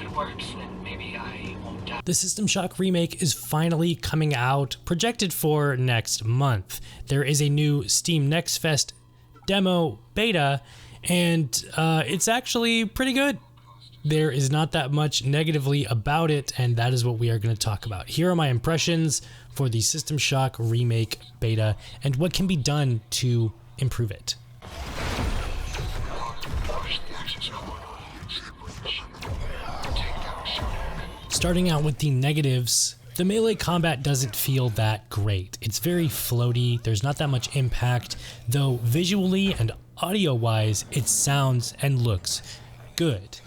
it works, then maybe I won't die. The System Shock remake is finally coming out, projected for next month. There is a new Steam Next Fest demo beta, and it's actually pretty good. There is not that much negatively about it, and that is what we are going to talk about. Here are my impressions for the System Shock remake beta and what can be done to improve it. Starting out with the negatives, the melee combat doesn't feel that great. It's very floaty, there's not that much impact, though visually and audio-wise, it sounds and looks good.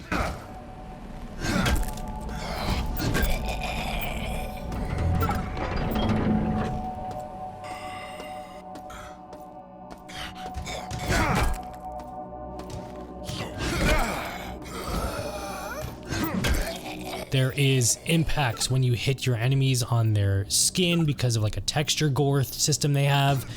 There is impacts when you hit your enemies on their skin because of like a texture gore system they have.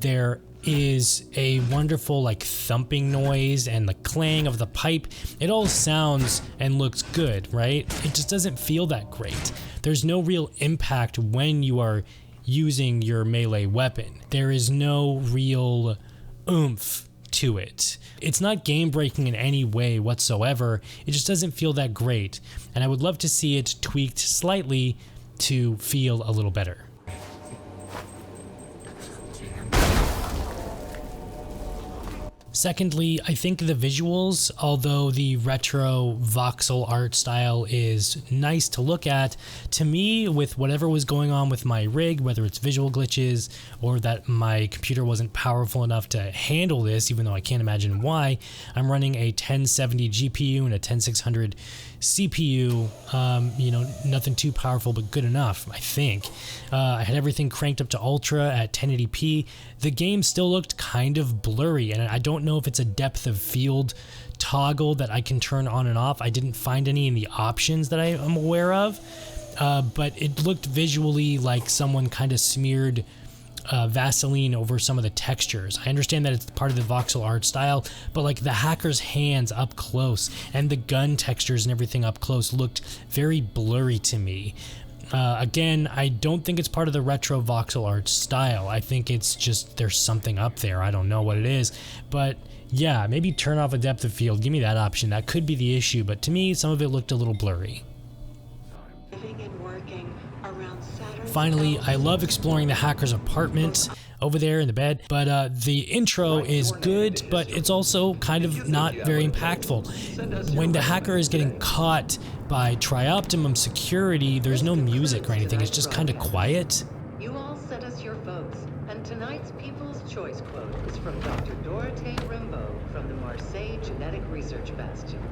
There is a wonderful like thumping noise and the clang of the pipe. It all sounds and looks good, right? It just doesn't feel that great. There's no real impact when you are using your melee weapon. There is no real oomph to it. It's not game breaking in any way whatsoever. It just doesn't feel that great. And I would love to see it tweaked slightly to feel a little better. Secondly, I think the visuals, although the retro voxel art style is nice to look at, to me, with whatever was going on with my rig, whether it's visual glitches or that my computer wasn't powerful enough to handle this, even though I can't imagine why, I'm running a 1070 GPU and a 10600 CPU, nothing too powerful, but good enough, I think. I had everything cranked up to ultra at 1080p. The game still looked kind of blurry, and I don't know if it's a depth of field toggle that I can turn on and off. I didn't find any in the options that I am aware of, but it looked visually like someone kind of smeared Vaseline over some of the textures. I understand that it's part of the voxel art style, but like the hacker's hands up close and the gun textures and everything up close looked very blurry to me. Again, I don't think it's part of the retro voxel art style. I think it's just there's something up there. I don't know what it is, but yeah, maybe turn off a depth of field. Give me that option. That could be the issue, but to me, some of it looked a little blurry. Finally, I love exploring the hacker's apartment over there in the bed, but the intro is good, but it's also kind of not very impactful. When the hacker is getting caught by Trioptimum security, there's no music or anything, it's just kind of quiet. You all sent us your votes, and tonight's People's Choice quote is from Dr. Dorothée Rimbaud from the Marseille Genetic Research Bastion.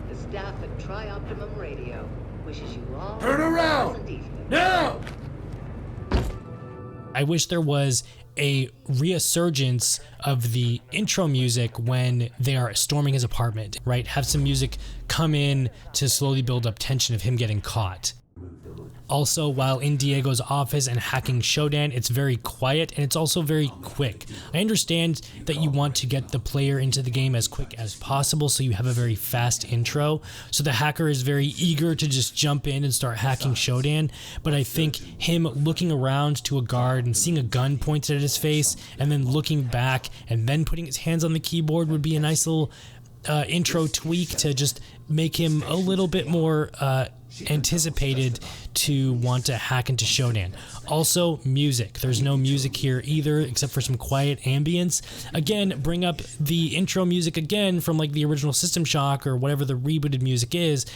The staff at Trioptimum Radio wishes you all turn around now! I wish there was a resurgence of the intro music when they are storming his apartment, right? Have some music come in to slowly build up tension of him getting caught. Also, while in Diego's office and hacking Shodan, it's very quiet and it's also very quick. I understand that you want to get the player into the game as quick as possible, so you have a very fast intro. So the hacker is very eager to just jump in and start hacking Shodan, but I think him looking around to a guard and seeing a gun pointed at his face and then looking back and then putting his hands on the keyboard would be a nice little intro tweak to just make him a little bit more anticipated to want to hack into Shodan. Also, music. There's no music here either, except for some quiet ambience. Again, bring up the intro music again from like the original System Shock or whatever the rebooted music is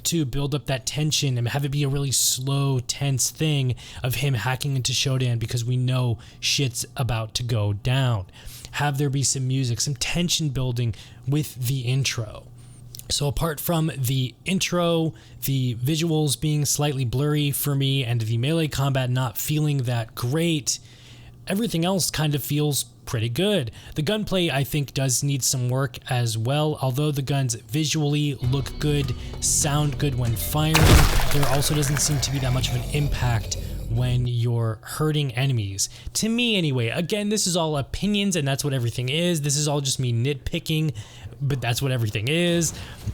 to build up that tension and have it be a really slow, tense thing of him hacking into Shodan because we know shit's about to go down. Have there be some music, some tension building with the intro. So apart from the intro, the visuals being slightly blurry for me, and the melee combat not feeling that great, everything else kind of feels pretty good. The gunplay, I think, does need some work as well. Although the guns visually look good, sound good when firing, there also doesn't seem to be that much of an impact when you're hurting enemies. To me anyway, again, this is all opinions and that's what everything is. This is all just me nitpicking, but that's what everything is.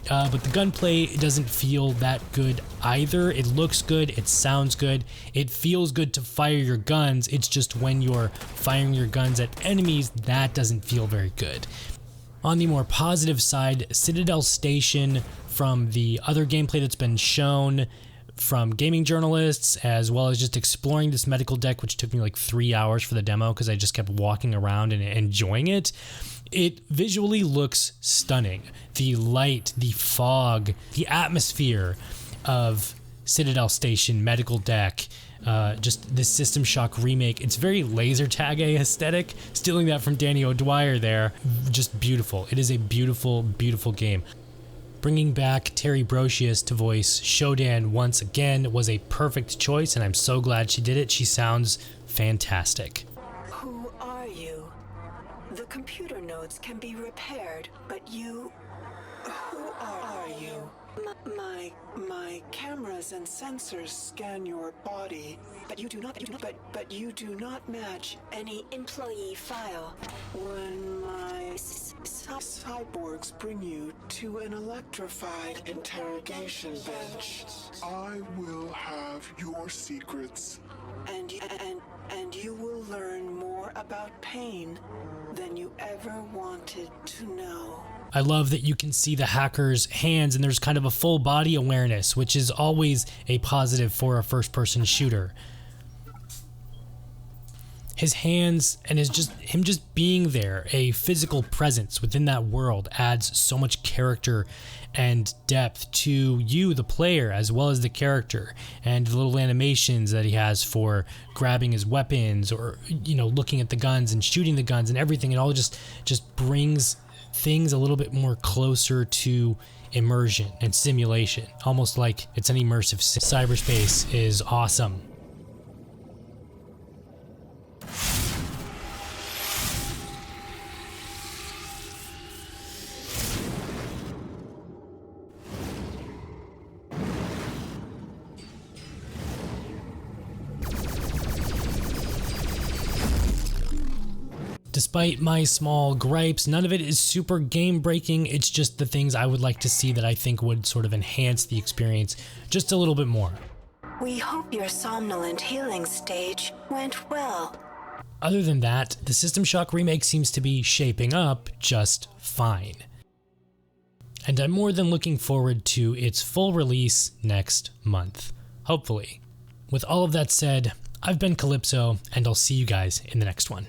But the gunplay doesn't feel that good either. It looks good, it sounds good, it feels good to fire your guns. It's just when you're firing your guns at enemies, that doesn't feel very good. On the more positive side, Citadel Station, from the other gameplay that's been shown from gaming journalists, as well as just exploring this medical deck, which took me like 3 hours for the demo because I just kept walking around and enjoying it. It visually looks stunning. The light, the fog, the atmosphere of Citadel Station medical deck, just this System Shock remake. It's very laser tag aesthetic, stealing that from Danny O'Dwyer there. Just beautiful. It is a beautiful, beautiful game. Bringing back Terry Brocious to voice Shodan once again was a perfect choice, and I'm so glad she did it. She sounds fantastic. Who are you? The computer nodes can be repaired, but you... Who are you? My cameras and sensors scan your body, but you do not match any employee file. When my cyborgs bring you to an electrified interrogation bench, I will have your secrets. And you will learn more about pain than you ever wanted to know. I love that you can see the hacker's hands and there's kind of a full body awareness, which is always a positive for a first-person shooter. His hands and him just being there, a physical presence within that world, adds so much character and depth to you, the player, as well as the character, and the little animations that he has for grabbing his weapons or, looking at the guns and shooting the guns and everything. It all just brings things a little bit more closer to immersion and simulation, almost like it's an immersive cyberspace is awesome. Despite my small gripes, none of it is super game breaking. It's just the things I would like to see that I think would sort of enhance the experience just a little bit more. We hope your somnolent healing stage went well. Other than that, the System Shock remake seems to be shaping up just fine. And I'm more than looking forward to its full release next month, hopefully. With all of that said, I've been Calypso, and I'll see you guys in the next one.